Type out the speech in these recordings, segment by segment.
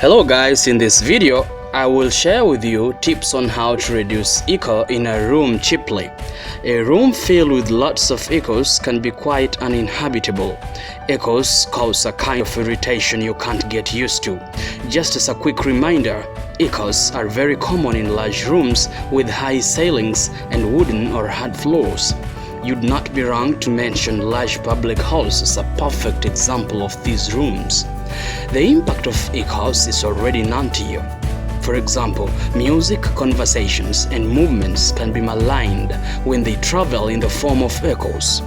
Hello guys, in this video I will share with you tips on how to reduce echo in a room cheaply. A room filled with lots of echoes can be quite uninhabitable. Echoes cause a kind of irritation you can't get used to. Just as a quick reminder, echoes are very common in large rooms with high ceilings and wooden or hard floors. You'd not be wrong to mention large public halls as a perfect example of these rooms. The impact of echoes is already known to you. For example, music, conversations, and movements can be maligned when they travel in the form of echoes.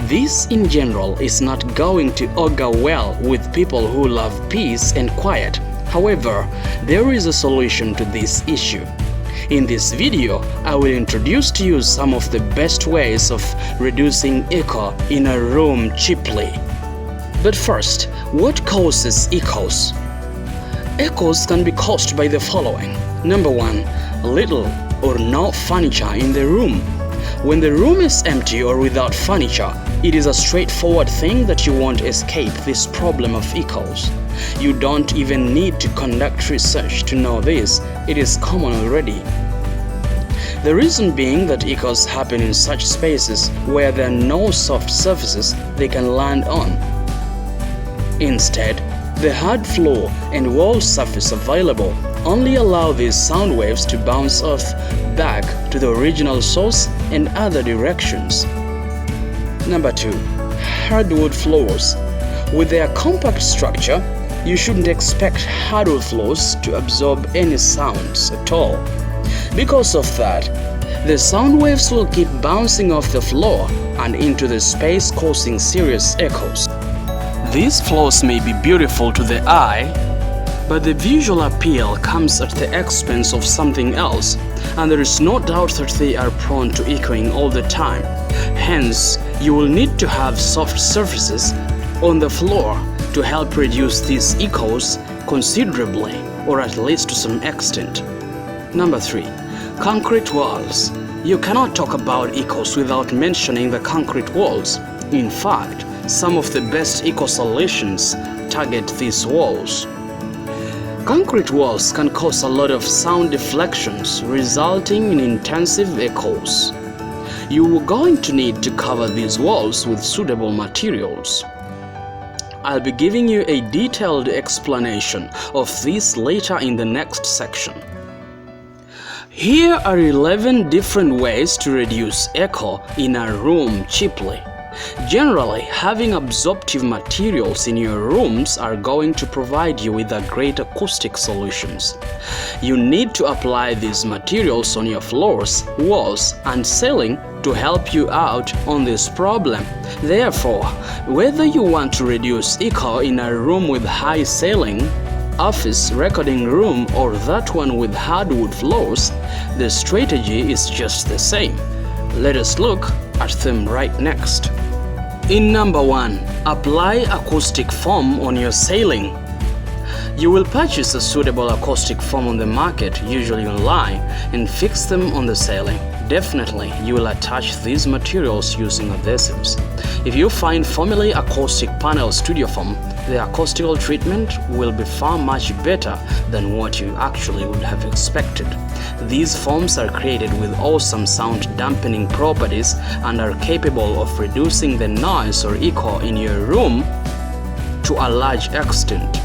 This, in general, is not going to augur well with people who love peace and quiet. However, there is a solution to this issue. In this video, I will introduce to you some of the best ways of reducing echo in a room cheaply. But first, what causes echoes? Echoes can be caused by the following. Number 1. Little or no furniture in the room. When the room is empty or without furniture, it is a straightforward thing that you won't escape this problem of echoes. You don't even need to conduct research to know this, it is common already. The reason being that echoes happen in such spaces where there are no soft surfaces they can land on. Instead, the hard floor and wall surface available only allow these sound waves to bounce off back to the original source and other directions. Number 2. Hardwood floors. With their compact structure, you shouldn't expect hardwood floors to absorb any sounds at all. Because of that, the sound waves will keep bouncing off the floor and into the space, causing serious echoes. These floors may be beautiful to the eye, but the visual appeal comes at the expense of something else, and there is no doubt that they are prone to echoing all the time. Hence, you will need to have soft surfaces on the floor to help reduce these echoes considerably, or at least to some extent. Number 3. Concrete walls. You cannot talk about echoes without mentioning the concrete walls. In fact, some of the best echo solutions target these walls. Concrete walls can cause a lot of sound deflections, resulting in intensive echoes. You are going to need to cover these walls with suitable materials. I'll be giving you a detailed explanation of this later in the next section. Here are 11 different ways to reduce echo in a room cheaply. Generally, having absorptive materials in your rooms are going to provide you with a great acoustic solutions. You need to apply these materials on your floors, walls, and ceiling to help you out on this problem. Therefore, whether you want to reduce echo in a room with high ceiling, office, recording room, or that one with hardwood floors, the strategy is just the same. Let us look at them right next. In number 1, apply acoustic foam on your ceiling. You will purchase a suitable acoustic foam on the market, usually online, and fix them on the ceiling. Definitely, you will attach these materials using adhesives. If you find Family Acoustic Panel Studio Foam, the acoustical treatment will be far much better than what you actually would have expected. These foams are created with awesome sound dampening properties and are capable of reducing the noise or echo in your room to a large extent.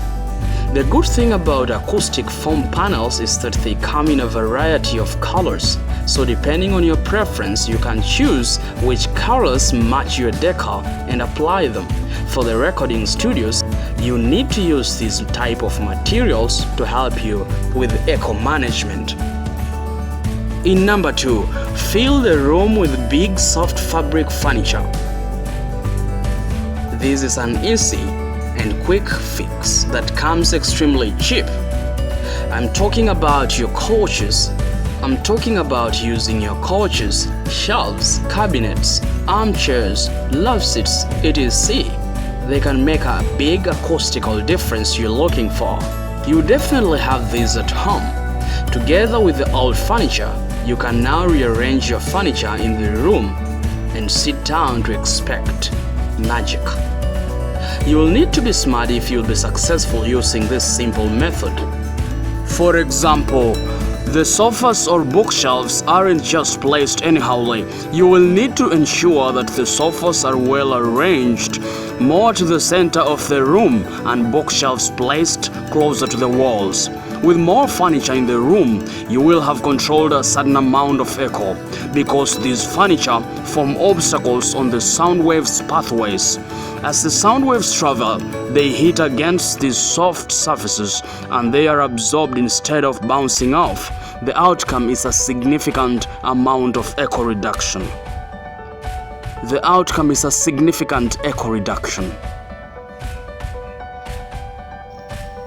The good thing about acoustic foam panels is that they come in a variety of colors, so depending on your preference, you can choose which colors match your decor and apply them. For the recording studios, you need to use these type of materials to help you with echo management. In number 2, fill the room with big soft fabric furniture. This is an easy and quick fix that comes extremely cheap. I'm talking about your couches. I'm talking about using your couches, shelves, cabinets, armchairs, love seats, etc. They can make a big acoustical difference you're looking for. You definitely have these at home. Together with the old furniture, you can now rearrange your furniture in the room and sit down to expect magic. You will need to be smart if you'll be successful using this simple method. For example, the sofas or bookshelves aren't just placed anyhowly. You will need to ensure that the sofas are well arranged, more to the center of the room, and bookshelves placed closer to the walls. With more furniture in the room, you will have controlled a certain amount of echo, because these furniture form obstacles on the sound waves pathways. As the sound waves travel, they hit against these soft surfaces and they are absorbed instead of bouncing off. The outcome is a significant amount of echo reduction.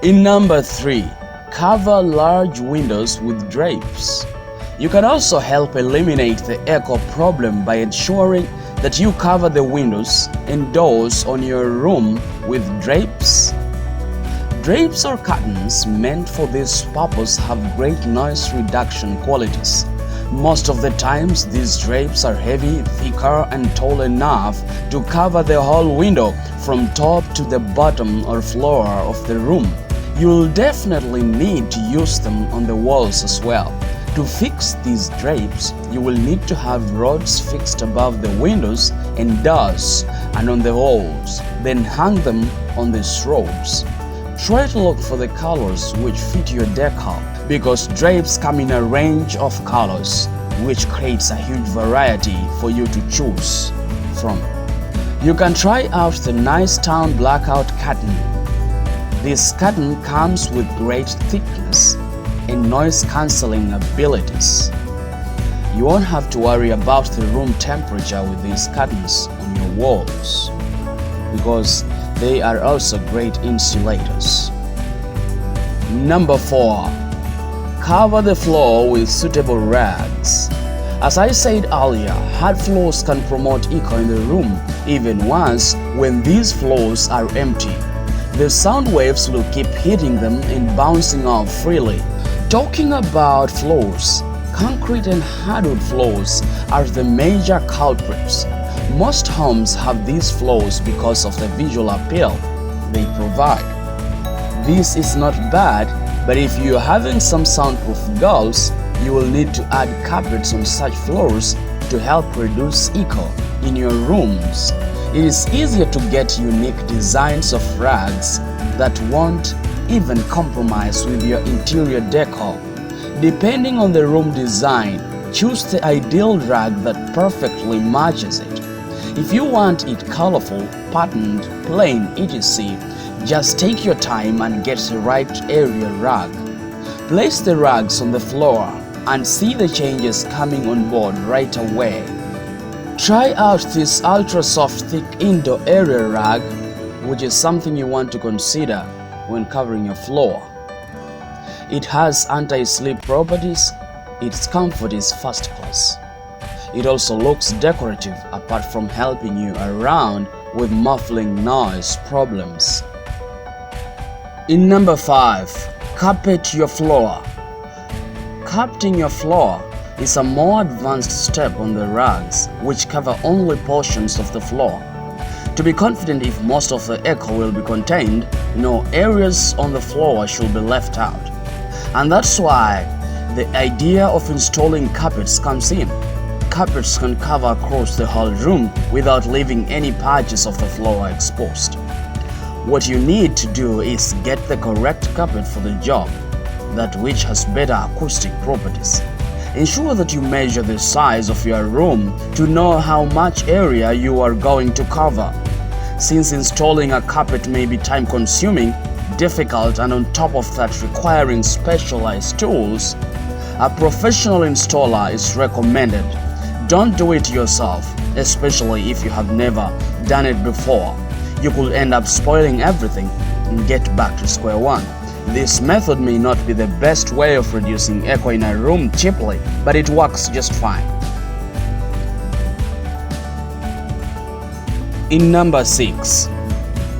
In number 3, cover large windows with drapes. You can also help eliminate the echo problem by ensuring that you cover the windows and doors on your room with drapes. Drapes or curtains meant for this purpose have great noise reduction qualities. Most of the times, these drapes are heavy, thicker, and tall enough to cover the whole window from top to the bottom or floor of the room. You'll definitely need to use them on the walls as well. To fix these drapes, you will need to have rods fixed above the windows and doors and on the walls, then hang them on the ropes. Try to look for the colors which fit your decor, because drapes come in a range of colors, which creates a huge variety for you to choose from. You can try out the nice town blackout curtain. This curtain comes with great thickness and noise cancelling abilities. You won't have to worry about the room temperature with these curtains on your walls, because they are also great insulators. Number 4. Cover the floor with suitable rags. As I said earlier, hard floors can promote echo in the room, even once when these floors are empty. The sound waves will keep hitting them and bouncing off freely. Talking about floors, concrete and hardwood floors are the major culprits. Most homes have these floors because of the visual appeal they provide. This is not bad, but if you're having some soundproof goals, you will need to add carpets on such floors to help reduce echo in your rooms. It is easier to get unique designs of rags that won't even compromise with your interior decor. Depending on the room design, choose the ideal rag that perfectly matches it. If you want it colorful, patterned, plain, etc., just take your time and get the right area rag. Place the rags on the floor and see the changes coming on board right away. Try out this ultra soft thick indoor area rag, which is something you want to consider when covering your floor. It has anti-slip properties. Its comfort is first class. It also looks decorative apart from helping you around with muffling noise problems. In number 5, carpet your floor. Carpeting your floor is a more advanced step on the rugs, which cover only portions of the floor. To be confident if most of the echo will be contained, no areas on the floor should be left out. And that's why the idea of installing carpets comes in. Carpets can cover across the whole room without leaving any patches of the floor exposed. What you need to do is get the correct carpet for the job, that which has better acoustic properties. Ensure that you measure the size of your room to know how much area you are going to cover. Since installing a carpet may be time-consuming, difficult, and on top of that requiring specialized tools, a professional installer is recommended. Don't do it yourself, especially if you have never done it before. You could end up spoiling everything and get back to square one. This method may not be the best way of reducing echo in a room cheaply, but it works just fine. In number 6,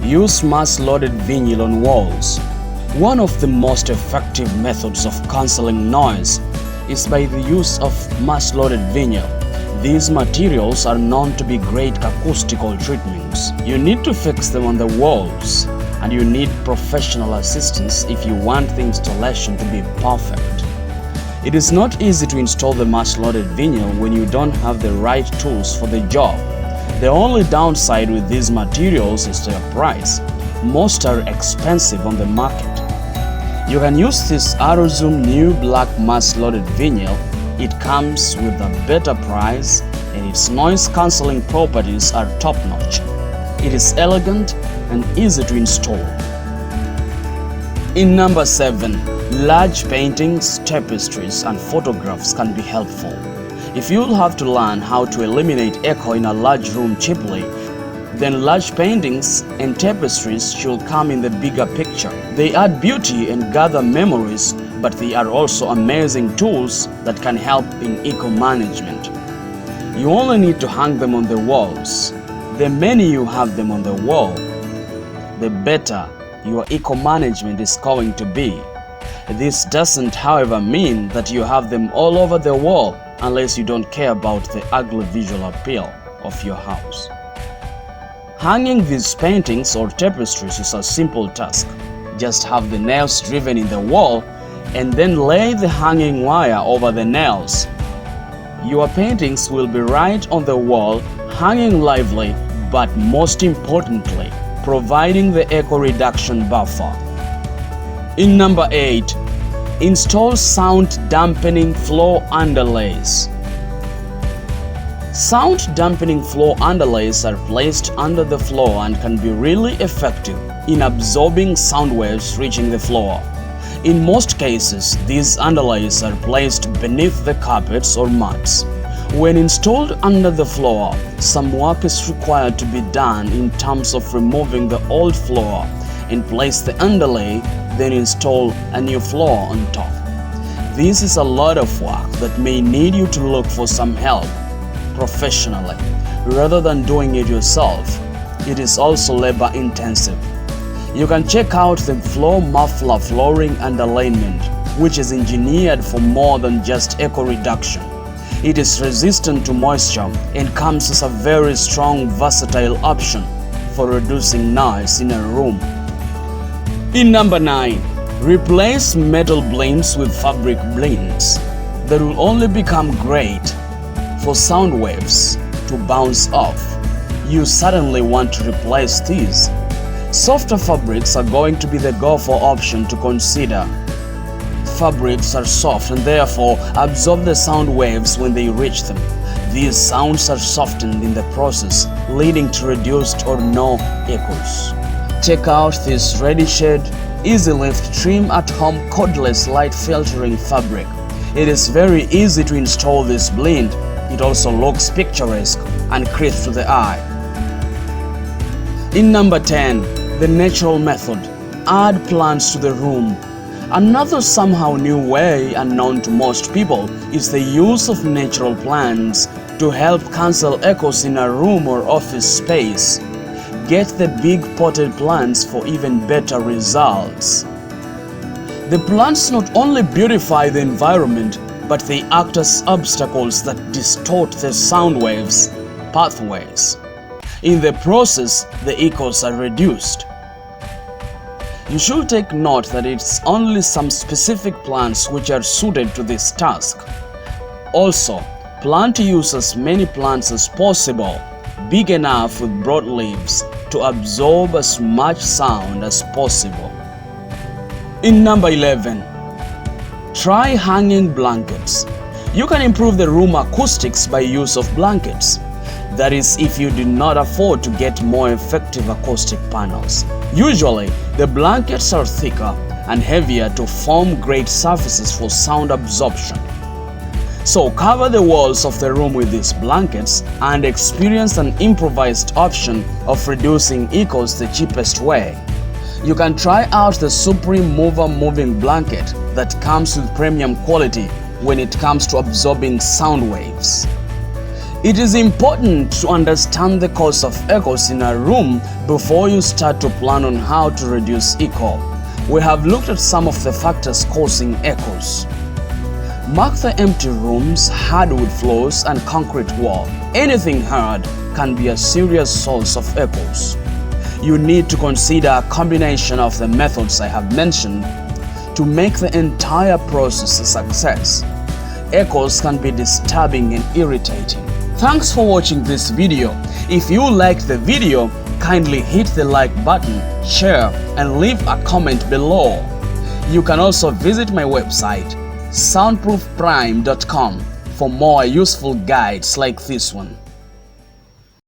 use mass-loaded vinyl on walls. One of the most effective methods of cancelling noise is by the use of mass-loaded vinyl. These materials are known to be great acoustical treatments. You need to fix them on the walls, and you need professional assistance if you want the installation to be perfect. It is not easy to install the mass-loaded vinyl when you don't have the right tools for the job. The only downside with these materials is their price. Most are expensive on the market. You can use this Aerozoom new black mass-loaded vinyl. It comes with a better price and its noise-cancelling properties are top-notch. It is elegant and easy to install. In number 7, large paintings, tapestries and photographs can be helpful. If you'll have to learn how to eliminate echo in a large room cheaply, then large paintings and tapestries should come in the bigger picture. They add beauty and gather memories, but they are also amazing tools that can help in echo management. You only need to hang them on the walls. The many you have them on the wall, the better your echo management is going to be. This doesn't, however, mean that you have them all over the wall unless you don't care about the ugly visual appeal of your house. Hanging these paintings or tapestries is a simple task. Just have the nails driven in the wall and then lay the hanging wire over the nails. Your paintings will be right on the wall, hanging lively, but most importantly, providing the echo reduction buffer. In number 8, install sound dampening floor underlays. Sound dampening floor underlays are placed under the floor and can be really effective in absorbing sound waves reaching the floor. In most cases, these underlays are placed beneath the carpets or mats. When installed under the floor, some work is required to be done in terms of removing the old floor and place the underlay, then install a new floor on top. This is a lot of work that may need you to look for some help professionally rather than doing it yourself. It is also labor intensive. You can check out the floor muffler flooring underlayment, which is engineered for more than just echo reduction. It is resistant to moisture and comes as a very strong, versatile option for reducing noise in a room. In number 9, replace metal blinds with fabric blinds. That will only become great for sound waves to bounce off. You certainly want to replace these. Softer fabrics are going to be the go-for option to consider. Fabrics are soft and therefore absorb the sound waves when they reach them. These sounds are softened in the process, leading to reduced or no echoes. Check out this ready shade, easy lift trim at home cordless light filtering fabric. It is very easy to install this blind. It also looks picturesque and crisp to the eye. In number 10, the natural method. Add plants to the room. Another somehow new way unknown to most people is the use of natural plants to help cancel echoes in a room or office space. Get the big potted plants for even better results. The plants not only beautify the environment, but they act as obstacles that distort the sound waves pathways. In the process, the echoes are reduced. You should take note that it's only some specific plants which are suited to this task. Also, plan to use as many plants as possible, big enough with broad leaves to absorb as much sound as possible. In number 11, try hanging blankets. You can improve the room acoustics by use of blankets. That is, if you do not afford to get more effective acoustic panels. Usually, the blankets are thicker and heavier to form great surfaces for sound absorption. So cover the walls of the room with these blankets and experience an improvised option of reducing echoes the cheapest way. You can try out the Supreme Mover moving blanket that comes with premium quality when it comes to absorbing sound waves. It is important to understand the cause of echoes in a room before you start to plan on how to reduce echo. We have looked at some of the factors causing echoes. Mark the empty rooms, hardwood floors, and concrete wall. Anything hard can be a serious source of echoes. You need to consider a combination of the methods I have mentioned to make the entire process a success. Echoes can be disturbing and irritating. Thanks for watching this video. If you liked the video, kindly hit the like button, share, and leave a comment below. You can also visit my website, soundproofprime.com, for more useful guides like this one.